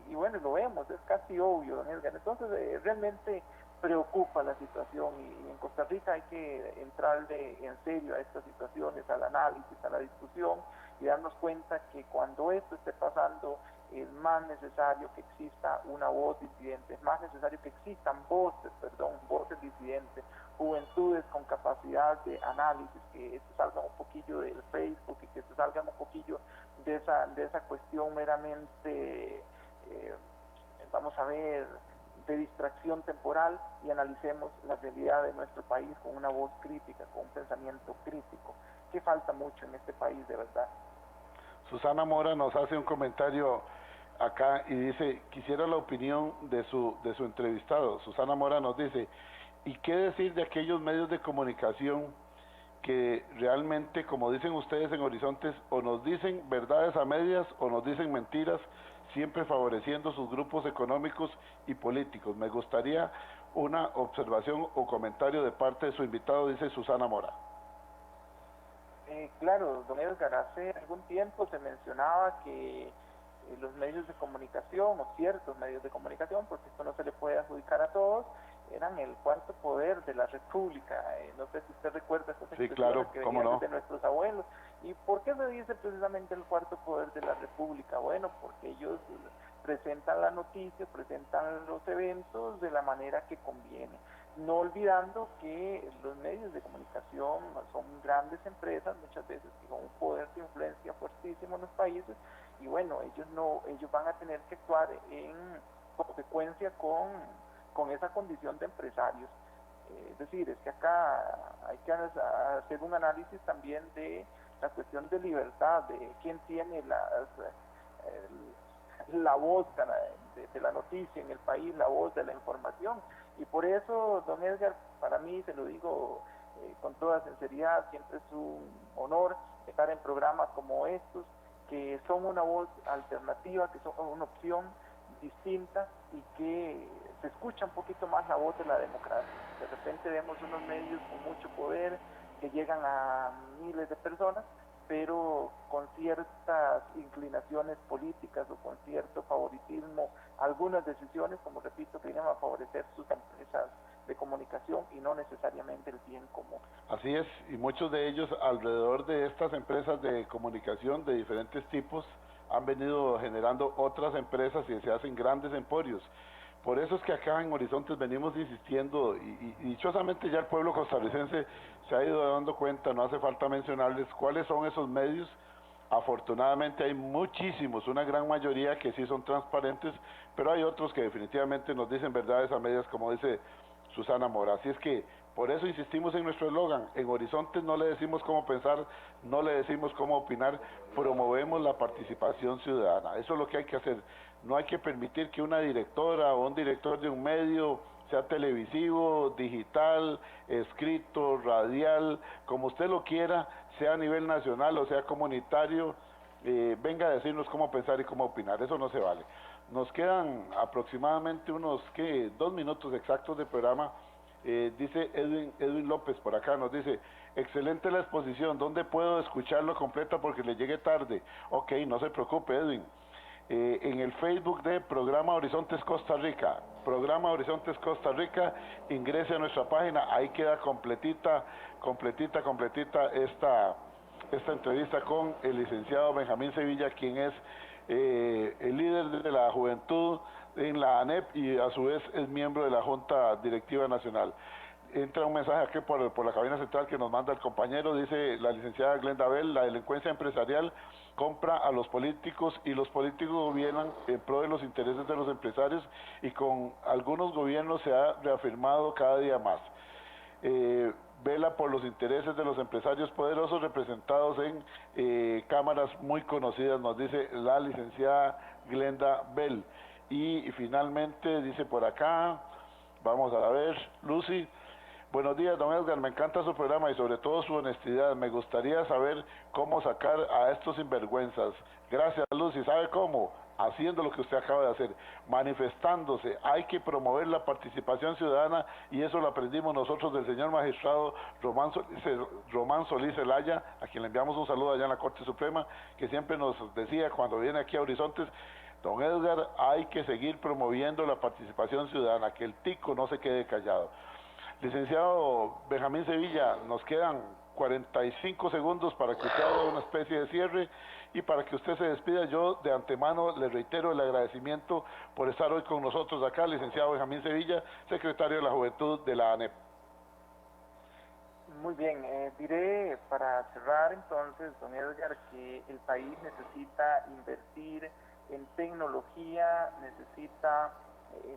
Y bueno, lo vemos, es casi obvio, don Edgar. Entonces realmente preocupa la situación y en Costa Rica hay que entrarle en serio a estas situaciones, al análisis, a la discusión y darnos cuenta que cuando esto esté pasando es más necesario que exista una voz disidente, es más necesario que existan voces disidentes, juventudes con capacidad de análisis, que se salgan un poquillo del Facebook y que se salgan un poquillo de esa cuestión meramente, vamos a ver, de distracción temporal y analicemos la realidad de nuestro país con una voz crítica, con un pensamiento crítico, que falta mucho en este país, de verdad. Susana Mora nos hace un comentario acá y dice, quisiera la opinión de su entrevistado. Susana Mora nos dice, ¿y qué decir de aquellos medios de comunicación que realmente, como dicen ustedes en Horizontes, o nos dicen verdades a medias o nos dicen mentiras, siempre favoreciendo sus grupos económicos y políticos? Me gustaría una observación o comentario de parte de su invitado, dice Susana Mora. Claro, don Edgar, hace algún tiempo se mencionaba que los medios de comunicación, o ciertos medios de comunicación, porque esto no se le puede adjudicar a todos, eran el cuarto poder de la República. No sé si usted recuerda estas expresiones que venían de nuestros abuelos. ¿Y por qué se dice precisamente el cuarto poder de la República? Bueno, porque ellos presentan la noticia, presentan los eventos de la manera que conviene, no olvidando que los medios de comunicación son grandes empresas, muchas veces con un poder de influencia fuertísimo en los países, y bueno, ellos van a tener que actuar en consecuencia con esa condición de empresarios. Es decir, es que acá hay que hacer un análisis también de la cuestión de libertad, de quién tiene la voz de la noticia en el país, la voz de la información. Y por eso, don Edgar, para mí, se lo digo con toda sinceridad, siempre es un honor estar en programas como estos, que son una voz alternativa, que son una opción distinta y que se escucha un poquito más la voz de la democracia. De repente vemos unos medios con mucho poder que llegan a miles de personas, pero con ciertas inclinaciones políticas o con cierto favoritismo, algunas decisiones, como repito, que vienen a favorecer sus empresas de comunicación y no necesariamente el bien común. Así es, y muchos de ellos alrededor de estas empresas de comunicación de diferentes tipos han venido generando otras empresas y se hacen grandes emporios. Por eso es que acá en Horizontes venimos insistiendo y dichosamente ya el pueblo costarricense se ha ido dando cuenta, no hace falta mencionarles cuáles son esos medios Afortunadamente hay muchísimos, una gran mayoría que sí son transparentes, pero hay otros que definitivamente nos dicen verdades a medias, como dice Susana Mora. Así es que por eso insistimos en nuestro eslogan: en Horizontes no le decimos cómo pensar, no le decimos cómo opinar, promovemos la participación ciudadana. Eso es lo que hay que hacer. No hay que permitir que una directora o un director de un medio, sea televisivo, digital, escrito, radial, como usted lo quiera, sea a nivel nacional o sea comunitario, venga a decirnos cómo pensar y cómo opinar. Eso no se vale. Nos quedan aproximadamente unos 2 minutos exactos de programa. Dice Edwin López por acá, nos dice: excelente la exposición, ¿dónde puedo escucharlo completa porque le llegué tarde? Ok, no se preocupe, Edwin. En el Facebook de Programa Horizontes Costa Rica, Programa Horizontes Costa Rica, ingrese a nuestra página, ahí queda completita esta entrevista con el licenciado Benjamín Sevilla, quien es el líder de la juventud en la ANEP y a su vez es miembro de la Junta Directiva Nacional. Entra un mensaje aquí por la cabina central que nos manda el compañero, dice la licenciada Glenda Bell: la delincuencia empresarial compra a los políticos y los políticos gobiernan en pro de los intereses de los empresarios, y con algunos gobiernos se ha reafirmado cada día más. Vela por los intereses de los empresarios poderosos representados en cámaras muy conocidas, nos dice la licenciada Glenda Bell. Y finalmente dice por acá, vamos a ver, Lucy: buenos días, don Edgar, me encanta su programa y sobre todo su honestidad. Me gustaría saber cómo sacar a estos sinvergüenzas. Gracias, Lucy. ¿Sabe cómo? Haciendo lo que usted acaba de hacer, manifestándose. Hay que promover la participación ciudadana, y eso lo aprendimos nosotros del señor magistrado Román Solís Zelaya, a quien le enviamos un saludo allá en la Corte Suprema, que siempre nos decía cuando viene aquí a Horizontes: don Edgar, hay que seguir promoviendo la participación ciudadana, que el tico no se quede callado. Licenciado Benjamín Sevilla, nos quedan 45 segundos para que usted haga una especie de cierre y para que usted se despida. Yo de antemano le reitero el agradecimiento por estar hoy con nosotros acá, licenciado Benjamín Sevilla, secretario de la Juventud de la ANEP. Muy bien, diré para cerrar entonces, don Edgar, que el país necesita invertir en tecnología, necesita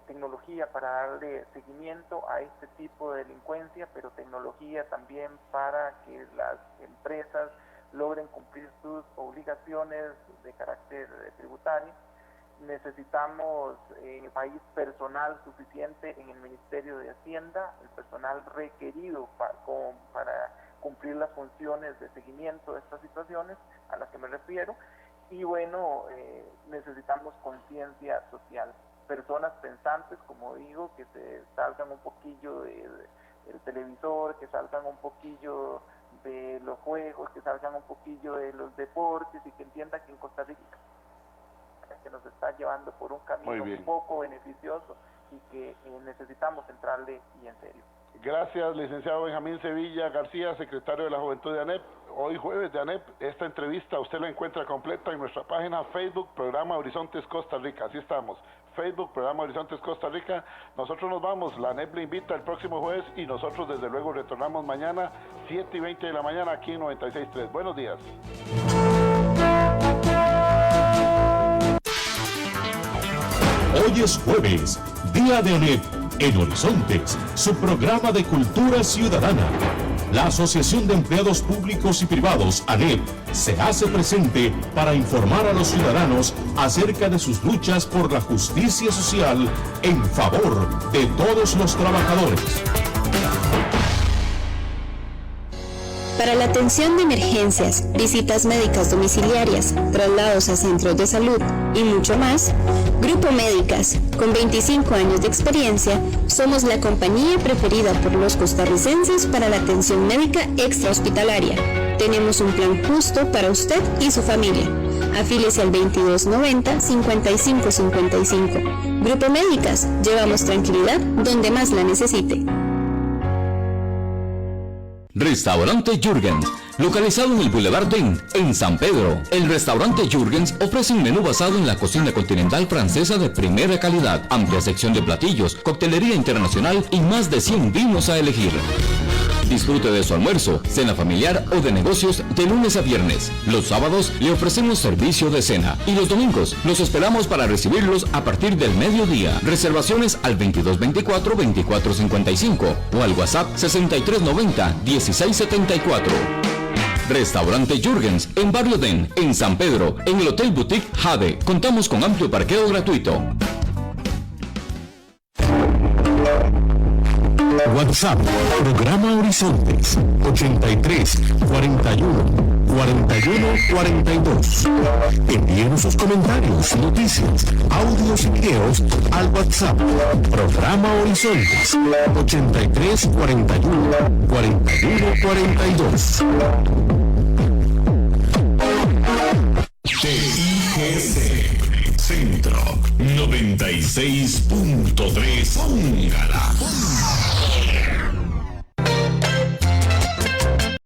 tecnología para darle seguimiento a este tipo de delincuencia, pero tecnología también para que las empresas logren cumplir sus obligaciones de carácter tributario. Necesitamos en el país personal suficiente en el Ministerio de Hacienda, el personal requerido para cumplir las funciones de seguimiento de estas situaciones a las que me refiero. Y bueno, necesitamos conciencia social, personas pensantes, como digo, que se salgan un poquillo del televisor, que salgan un poquillo de los juegos, que salgan un poquillo de los deportes, y que entiendan que en Costa Rica que nos está llevando por un camino un poco beneficioso y que necesitamos entrarle y en serio. Gracias, licenciado Benjamín Sevilla García, secretario de la Juventud de ANEP. Hoy jueves de ANEP, esta entrevista usted la encuentra completa en nuestra página Facebook, Programa Horizontes Costa Rica. Así estamos, Facebook, Programa Horizontes Costa Rica. Nosotros nos vamos, la ANEP le invita el próximo jueves y nosotros desde luego retornamos mañana 7:20 de la mañana aquí en 96.3. Buenos días. Hoy es jueves, Día de ANEP en Horizontes, su programa de cultura ciudadana. La Asociación de Empleados Públicos y Privados, ANEP, se hace presente para informar a los ciudadanos acerca de sus luchas por la justicia social en favor de todos los trabajadores. Para la atención de emergencias, visitas médicas domiciliarias, traslados a centros de salud y mucho más, Grupo Médicas, con 25 años de experiencia, somos la compañía preferida por los costarricenses para la atención médica extrahospitalaria. Tenemos un plan justo para usted y su familia. Afíliese al 2290-5555. Grupo Médicas, llevamos tranquilidad donde más la necesite. Restaurante Jürgens, localizado en el Boulevard Den, en San Pedro. El restaurante Jürgens ofrece un menú basado en la cocina continental francesa de primera calidad, amplia sección de platillos, coctelería internacional y más de 100 vinos a elegir. Disfrute de su almuerzo, cena familiar o de negocios de lunes a viernes. Los sábados le ofrecemos servicio de cena y los domingos los esperamos para recibirlos a partir del mediodía. Reservaciones al 2224-2455 o al WhatsApp 6390-1674. Restaurante Jürgens en Barrio Den, en San Pedro, en el Hotel Boutique Jade. Contamos con amplio parqueo gratuito. WhatsApp, programa Horizontes, 83 41 41 42. Envíenos sus comentarios, noticias, audios y videos al WhatsApp, programa Horizontes, 83 41 41 42. TIGC Centro 96.3. Póngala.